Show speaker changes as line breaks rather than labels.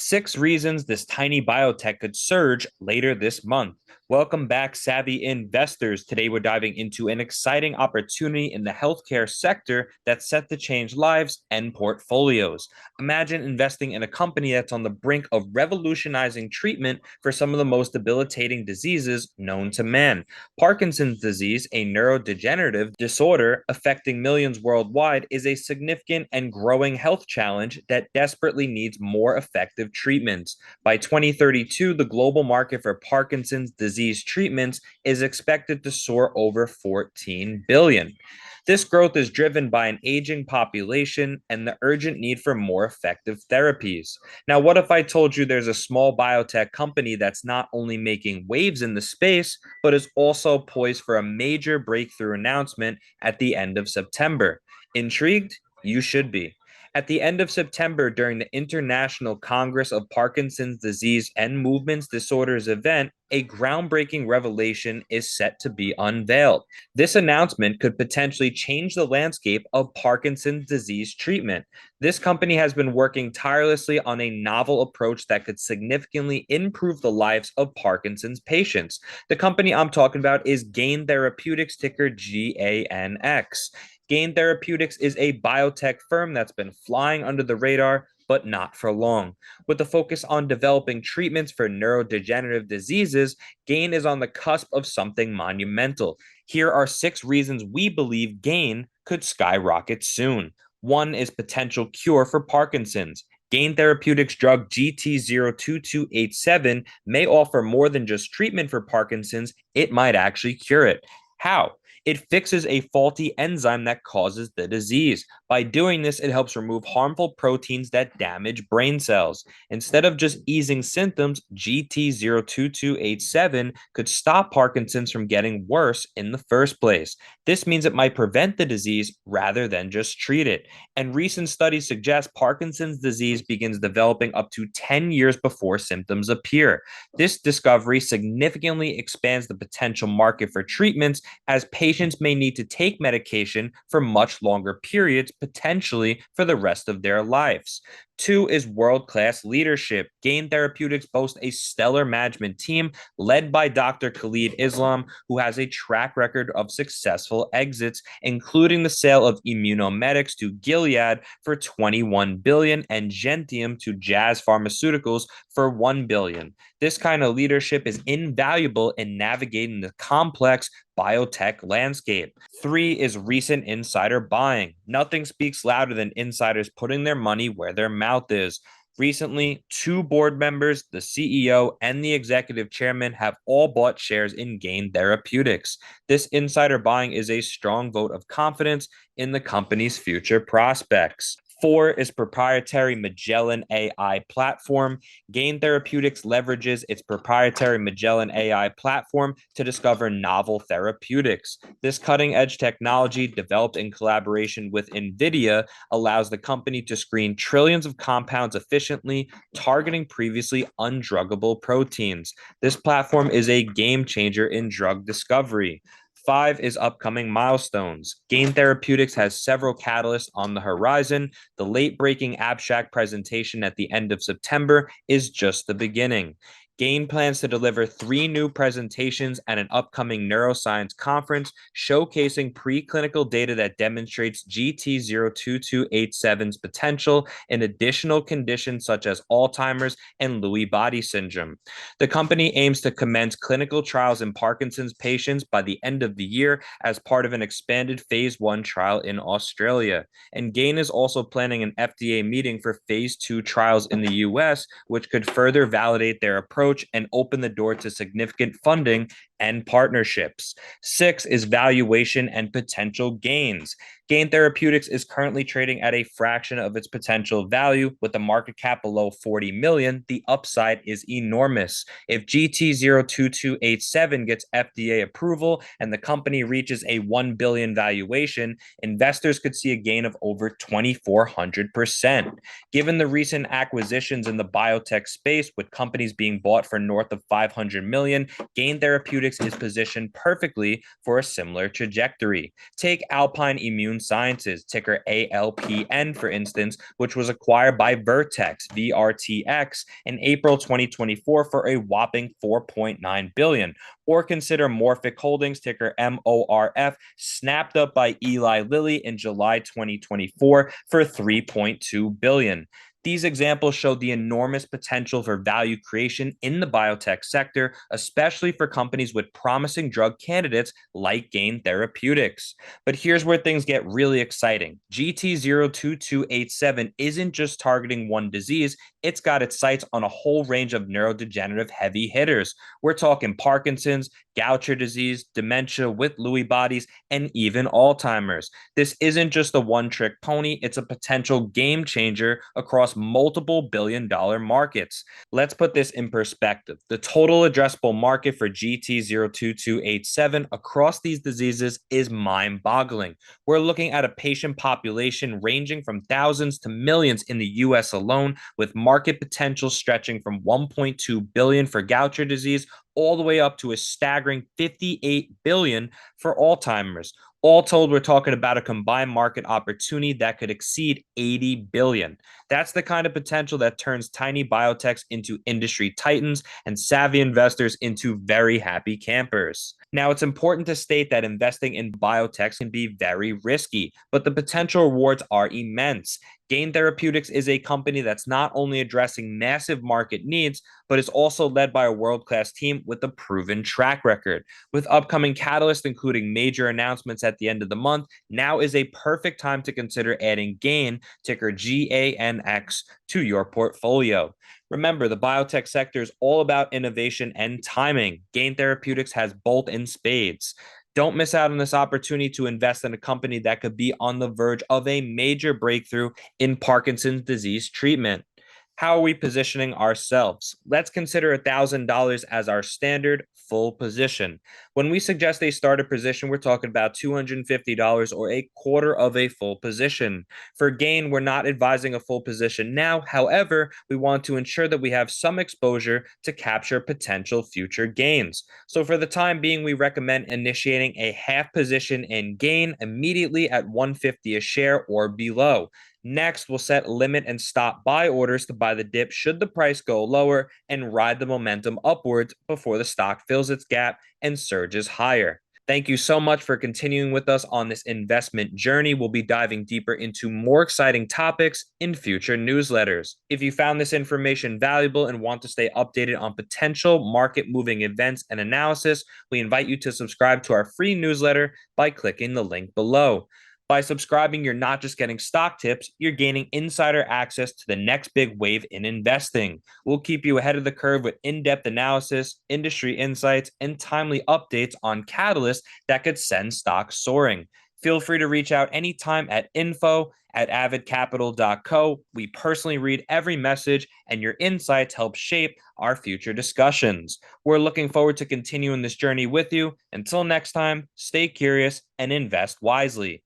6 reasons this tiny biotech could surge later this month. Welcome back, savvy investors. Today, we're diving into an exciting opportunity in the healthcare sector that's set to change lives and portfolios. Imagine investing in a company that's on the brink of revolutionizing treatment for some of the most debilitating diseases known to man. Parkinson's disease, a neurodegenerative disorder affecting millions worldwide, is a significant and growing health challenge that desperately needs more effective treatments. By 2032, the global market for Parkinson's disease treatments is expected to soar over 14 billion. This growth is driven by an aging population and the urgent need for more effective therapies. Now, what if I told you there's a small biotech company that's not only making waves in the space, but is also poised for a major breakthrough announcement at the end of September? Intrigued? You should be. At the end of September, during the International Congress of Parkinson's Disease and Movement Disorders event, a groundbreaking revelation is set to be unveiled. This announcement could potentially change the landscape of Parkinson's disease treatment. This company has been working tirelessly on a novel approach that could significantly improve the lives of Parkinson's patients. The company I'm talking about is Gain Therapeutics, ticker GANX. Gain Therapeutics is a biotech firm that's been flying under the radar, but not for long. With a focus on developing treatments for neurodegenerative diseases, Gain is on the cusp of something monumental. Here are 6 reasons we believe Gain could skyrocket soon. One is potential cure for Parkinson's. Gain Therapeutics drug GT02287 may offer more than just treatment for Parkinson's, it might actually cure it. How? It fixes a faulty enzyme that causes the disease. By doing this, it helps remove harmful proteins that damage brain cells. Instead of just easing symptoms, GT02287 could stop Parkinson's from getting worse in the first place. This means it might prevent the disease rather than just treat it. And recent studies suggest Parkinson's disease begins developing up to 10 years before symptoms appear. This discovery significantly expands the potential market for treatments, as patients may need to take medication for much longer periods, potentially for the rest of their lives. 2 is world-class leadership. Gain Therapeutics boasts a stellar management team led by Dr. Khalid Islam, who has a track record of successful exits, including the sale of Immunomedics to Gilead for 21 billion and Gentium to Jazz Pharmaceuticals for 1 billion. This kind of leadership is invaluable in navigating the complex biotech landscape. 3 is recent insider buying. Nothing speaks louder than insiders putting their money where their mouth is. Recently, 2 board members, the CEO and the executive chairman, have all bought shares in Gain Therapeutics. This insider buying is a strong vote of confidence in the company's future prospects. 4 is proprietary Magellan AI platform. Gain Therapeutics leverages its proprietary Magellan AI platform to discover novel therapeutics. This cutting-edge technology, developed in collaboration with NVIDIA, allows the company to screen trillions of compounds efficiently, targeting previously undruggable proteins. This platform is a game changer in drug discovery. 5 is upcoming milestones. Gain Therapeutics has several catalysts on the horizon. The late-breaking abstract presentation at the end of September is just the beginning. Gain plans to deliver 3 new presentations at an upcoming neuroscience conference showcasing preclinical data that demonstrates GT02287's potential in additional conditions such as Alzheimer's and Lewy body syndrome. The company aims to commence clinical trials in Parkinson's patients by the end of the year as part of an expanded phase 1 trial in Australia. And Gain is also planning an FDA meeting for phase 2 trials in the US, which could further validate their approach and open the door to significant funding and partnerships. 6 is valuation and potential gains. Gain Therapeutics is currently trading at a fraction of its potential value with a market cap below 40 million. The upside is enormous. If GT02287 gets FDA approval and the company reaches a 1 billion valuation, investors could see a gain of over 2,400%. Given the recent acquisitions in the biotech space with companies being bought for north of 500 million, Gain Therapeutics Therapeutics is positioned perfectly for a similar trajectory. Take Alpine Immune Sciences, ticker ALPN, for instance, which was acquired by Vertex, VRTX, in April 2024 for a whopping $4.9 billion. Or consider Morphic Holdings, ticker MORF, snapped up by Eli Lilly in July 2024 for $3.2 billion. These examples show the enormous potential for value creation in the biotech sector, especially for companies with promising drug candidates like Gain Therapeutics. But here's where things get really exciting. GT02287 isn't just targeting one disease, it's got its sights on a whole range of neurodegenerative heavy hitters. We're talking Parkinson's, Gaucher disease, dementia with Lewy bodies, and even Alzheimer's. This isn't just a one-trick pony, it's a potential game changer across multiple billion-dollar markets. Let's put this in perspective. The total addressable market for GT02287 across these diseases is mind-boggling. We're looking at a patient population ranging from thousands to millions in the US alone, with market potential stretching from 1.2 billion for Gaucher disease all the way up to a staggering 58 billion for Alzheimer's. All told, we're talking about a combined market opportunity that could exceed 80 billion. That's the kind of potential that turns tiny biotechs into industry titans and savvy investors into very happy campers. Now, it's important to state that investing in biotechs can be very risky, but the potential rewards are immense. Gain Therapeutics is a company that's not only addressing massive market needs, but is also led by a world-class team with a proven track record. With upcoming catalysts, including major announcements at the end of the month, now is a perfect time to consider adding Gain, ticker GANX, to your portfolio. Remember, the biotech sector is all about innovation and timing. Gain Therapeutics has both in spades. Don't miss out on this opportunity to invest in a company that could be on the verge of a major breakthrough in Parkinson's disease treatment. How are we positioning ourselves? Let's consider $1,000 as our standard full position. When we suggest a starter position, we're talking about $250 or a quarter of a full position. For Gain, we're not advising a full position now. However, we want to ensure that we have some exposure to capture potential future gains. So for the time being, we recommend initiating a half position in Gain immediately at $150 a share or below. Next, we'll set limit and stop buy orders to buy the dip should the price go lower and ride the momentum upwards before the stock fills its gap and surges higher. Thank you so much for continuing with us on this investment journey. We'll be diving deeper into more exciting topics in future newsletters. If you found this information valuable and want to stay updated on potential market-moving events and analysis, we invite you to subscribe to our free newsletter by clicking the link below. By subscribing, you're not just getting stock tips, you're gaining insider access to the next big wave in investing. We'll keep you ahead of the curve with in-depth analysis, industry insights, and timely updates on catalysts that could send stocks soaring. Feel free to reach out anytime at info@avidcapital.co. We personally read every message, and your insights help shape our future discussions. We're looking forward to continuing this journey with you. Until next time, stay curious and invest wisely.